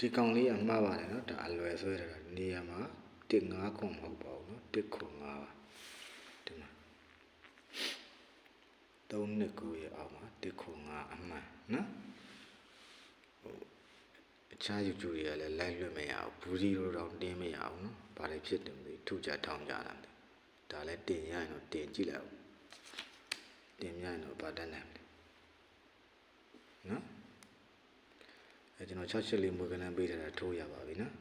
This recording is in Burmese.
ဒီကောင်လေးကမှားပါတယ်နော်ဒါအလွယ်ဆွဲတာနေရာမှာ1.5ခွန်မဟုတ်ပါဘူးနော်1ခွန်5ပါဒီမှာ329ရဲ့အောက်မှာ1ခွန်5အမှန်နော်အခြား YouTube တွေကလည်း live လွှင့်မရဘူးဘူးဒီလိုတော့တင်းမရဘူးနော်ဘာတွေဖြစ်တယ်မသိထူကြထောင်ကြတာမသိဒါလည်းတင်ရရင်တော့တင်ကြည့်လိုက်အောင်တင်ရရင်တော့ဗာတတ်နိုင်တယ်နော်ကျွန်တော်684မွေးကနန်းပေးထားတာထိုးရပါပြီနော်